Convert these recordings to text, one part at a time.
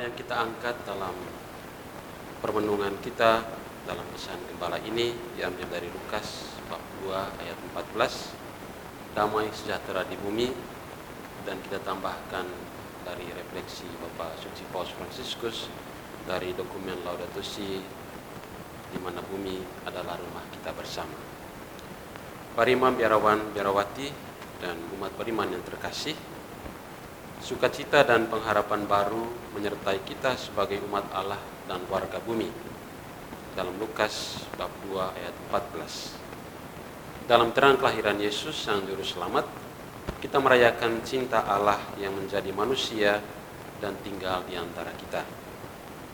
yang kita angkat dalam permenungan kita dalam pesan gembala ini diambil dari Lukas bab 2 ayat 14, damai sejahtera di bumi, dan kita tambahkan dari refleksi Bapak Suci Paus Fransiskus dari dokumen Laudato Si, di mana bumi adalah rumah kita bersama. Para imam, biarawan, biarawati, dan umat beriman yang terkasih, sukacita dan pengharapan baru menyertai kita sebagai umat Allah dan warga bumi. Dalam Lukas bab 2 ayat 14. Dalam terang kelahiran Yesus Sang Juru Selamat, kita merayakan cinta Allah yang menjadi manusia dan tinggal di antara kita.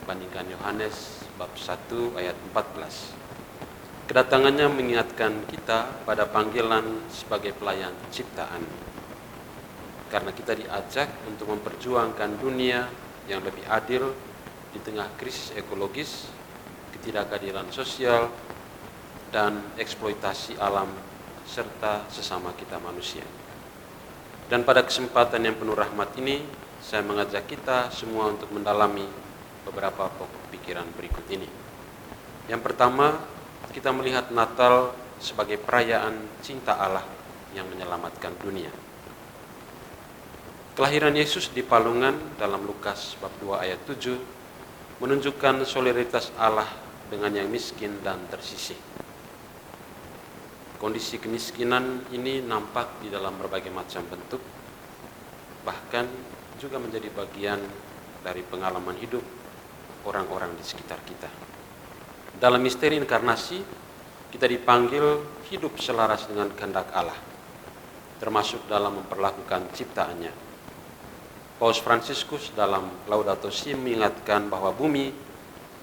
Bandingkan Yohanes bab 1 ayat 14. Kedatangannya mengingatkan kita pada panggilan sebagai pelayan ciptaan. Karena kita diajak untuk memperjuangkan dunia yang lebih adil di tengah krisis ekologis, ketidakadilan sosial, dan eksploitasi alam serta sesama kita manusia. Dan pada kesempatan yang penuh rahmat ini, saya mengajak kita semua untuk mendalami beberapa pokok pikiran berikut ini. Yang pertama, kita melihat Natal sebagai perayaan cinta Allah yang menyelamatkan dunia. Kelahiran Yesus di palungan dalam Lukas bab 2 ayat 7 menunjukkan solidaritas Allah dengan yang miskin dan tersisih. Kondisi kemiskinan ini nampak di dalam berbagai macam bentuk, bahkan juga menjadi bagian dari pengalaman hidup orang-orang di sekitar kita. Dalam misteri inkarnasi, kita dipanggil hidup selaras dengan kehendak Allah, termasuk dalam memperlakukan ciptaannya. Paus Fransiskus dalam Laudato Si mengingatkan bahwa bumi,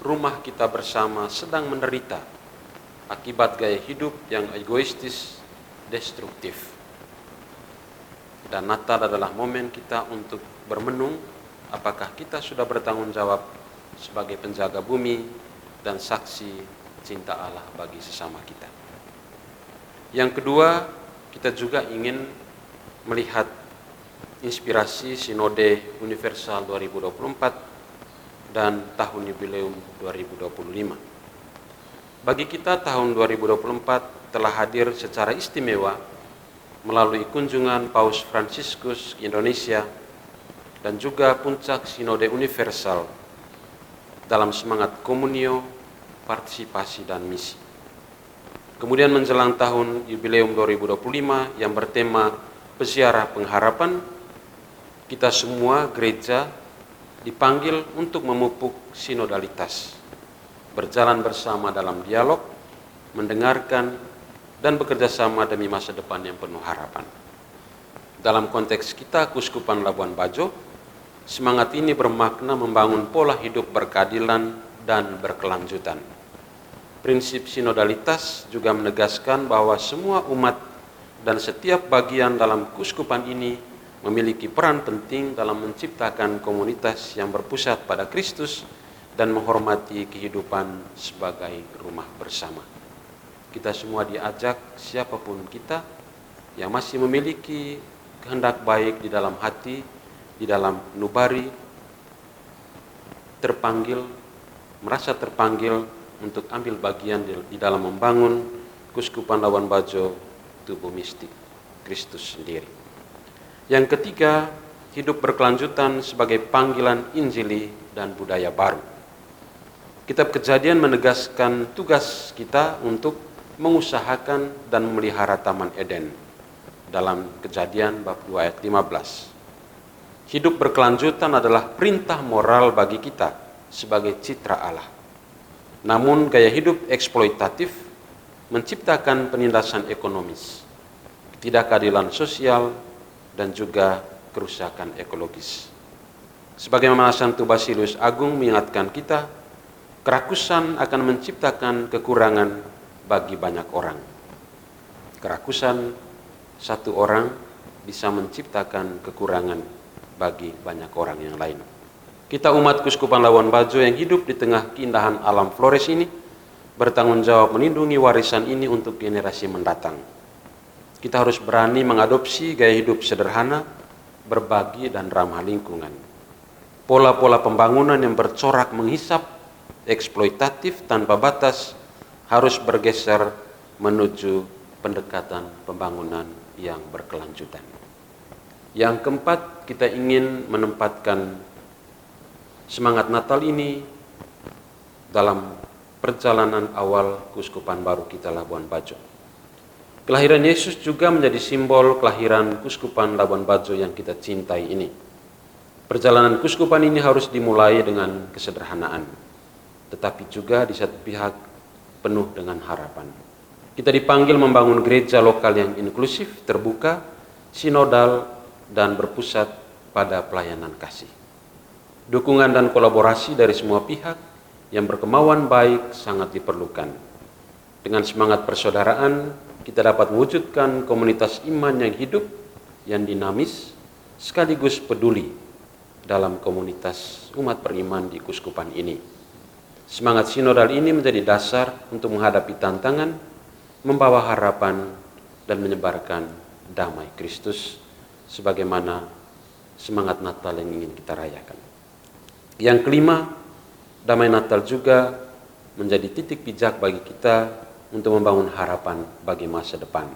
rumah kita bersama, sedang menderita akibat gaya hidup yang egoistis, destruktif. Dan Natal adalah momen kita untuk bermenung apakah kita sudah bertanggung jawab sebagai penjaga bumi dan saksi cinta Allah bagi sesama kita. Yang kedua, kita juga ingin melihat inspirasi Sinode Universal 2024 dan tahun jubileum 2025. Bagi kita, tahun 2024 telah hadir secara istimewa melalui kunjungan Paus Fransiskus ke Indonesia dan juga puncak Sinode Universal dalam semangat komunio, partisipasi, dan misi. Kemudian menjelang tahun jubileum 2025 yang bertema Peziarah Pengharapan, kita semua gereja dipanggil untuk memupuk sinodalitas, berjalan bersama dalam dialog, mendengarkan, dan bekerja sama demi masa depan yang penuh harapan. Dalam konteks kita, Keuskupan Labuan Bajo, semangat ini bermakna membangun pola hidup berkeadilan dan berkelanjutan. Prinsip sinodalitas juga menegaskan bahwa semua umat dan setiap bagian dalam keuskupan ini memiliki peran penting dalam menciptakan komunitas yang berpusat pada Kristus dan menghormati kehidupan sebagai rumah bersama. Kita semua diajak, siapapun kita yang masih memiliki kehendak baik di dalam hati, di dalam nubari, merasa terpanggil untuk ambil bagian di dalam membangun Keuskupan Labuan Bajo, tubuh mistik Kristus sendiri. Yang ketiga, hidup berkelanjutan sebagai panggilan Injili dan budaya baru. Kitab Kejadian menegaskan tugas kita untuk mengusahakan dan memelihara Taman Eden dalam Kejadian bab 2 ayat 15. Hidup berkelanjutan adalah perintah moral bagi kita sebagai citra Allah. Namun gaya hidup eksploitatif menciptakan penindasan ekonomis, ketidakadilan sosial, dan juga kerusakan ekologis. Sebagaimana Santo Basilius Agung mengingatkan kita, kerakusan akan menciptakan kekurangan bagi banyak orang. Kerakusan satu orang bisa menciptakan kekurangan bagi banyak orang yang lain. Kita umat Keuskupan Labuan Bajo yang hidup di tengah keindahan alam Flores ini bertanggung jawab melindungi warisan ini untuk generasi mendatang. Kita harus berani mengadopsi gaya hidup sederhana, berbagi, dan ramah lingkungan. Pola-pola pembangunan yang bercorak menghisap, eksploitatif tanpa batas harus bergeser menuju pendekatan pembangunan yang berkelanjutan. Yang keempat, kita ingin menempatkan semangat Natal ini dalam perjalanan awal Keuskupan baru kita Labuan Bajo. Kelahiran Yesus juga menjadi simbol kelahiran Keuskupan Labuan Bajo yang kita cintai ini. Perjalanan keuskupan ini harus dimulai dengan kesederhanaan, tetapi juga di satu pihak penuh dengan harapan. Kita dipanggil membangun gereja lokal yang inklusif, terbuka, sinodal, dan berpusat pada pelayanan kasih. Dukungan dan kolaborasi dari semua pihak yang berkemauan baik sangat diperlukan. Dengan semangat persaudaraan, kita dapat mewujudkan komunitas iman yang hidup, yang dinamis, sekaligus peduli dalam komunitas umat beriman di keuskupan ini. Semangat sinodal ini menjadi dasar untuk menghadapi tantangan, membawa harapan, dan menyebarkan damai Kristus sebagaimana semangat Natal yang ingin kita rayakan. Yang kelima, damai Natal juga menjadi titik pijak bagi kita untuk membangun harapan bagi masa depan.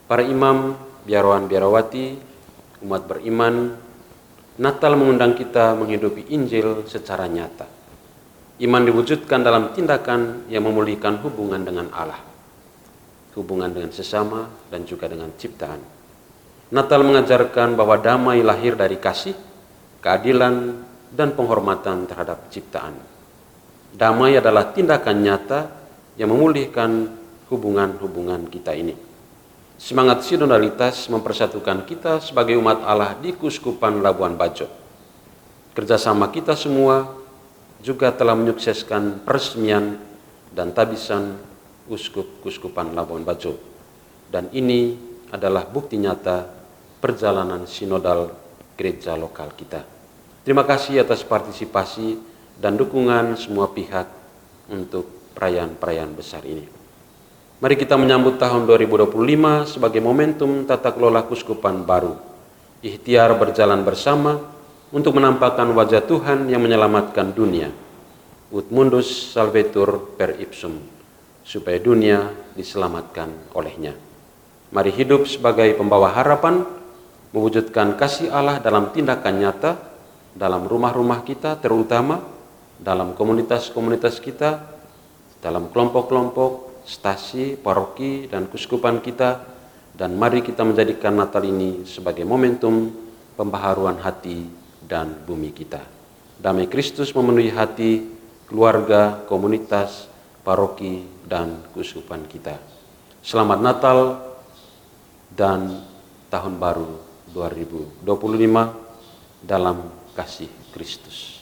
Para imam, biarawan, biarawati, umat beriman, Natal mengundang kita menghidupi Injil secara nyata. Iman diwujudkan dalam tindakan yang memulihkan hubungan dengan Allah, hubungan dengan sesama, dan juga dengan ciptaan. Natal mengajarkan bahwa damai lahir dari kasih, keadilan, dan penghormatan terhadap ciptaan. Damai adalah tindakan nyata yang memulihkan hubungan-hubungan kita ini. Semangat sinodalitas mempersatukan kita sebagai umat Allah di Keuskupan Labuan Bajo. Kerjasama kita semua juga telah menyukseskan peresmian dan tabisan Uskup-Keuskupan Labuan Bajo. Dan ini adalah bukti nyata perjalanan sinodal gereja lokal kita. Terima kasih atas partisipasi dan dukungan semua pihak untuk perayaan-perayaan besar ini. Mari kita menyambut tahun 2025 sebagai momentum tata kelola keuskupan baru. Ikhtiar berjalan bersama untuk menampakkan wajah Tuhan yang menyelamatkan dunia. Ut mundus salvetur per ipsum, supaya dunia diselamatkan olehnya. Mari hidup sebagai pembawa harapan, mewujudkan kasih Allah dalam tindakan nyata, dalam rumah-rumah kita terutama, dalam komunitas-komunitas kita, dalam kelompok-kelompok, stasi, paroki, dan keuskupan kita, dan mari kita menjadikan Natal ini sebagai momentum pembaharuan hati dan bumi kita. Damai Kristus memenuhi hati, keluarga, komunitas, paroki, dan keuskupan kita. Selamat Natal dan Tahun Baru 2025 dalam kasih Kristus.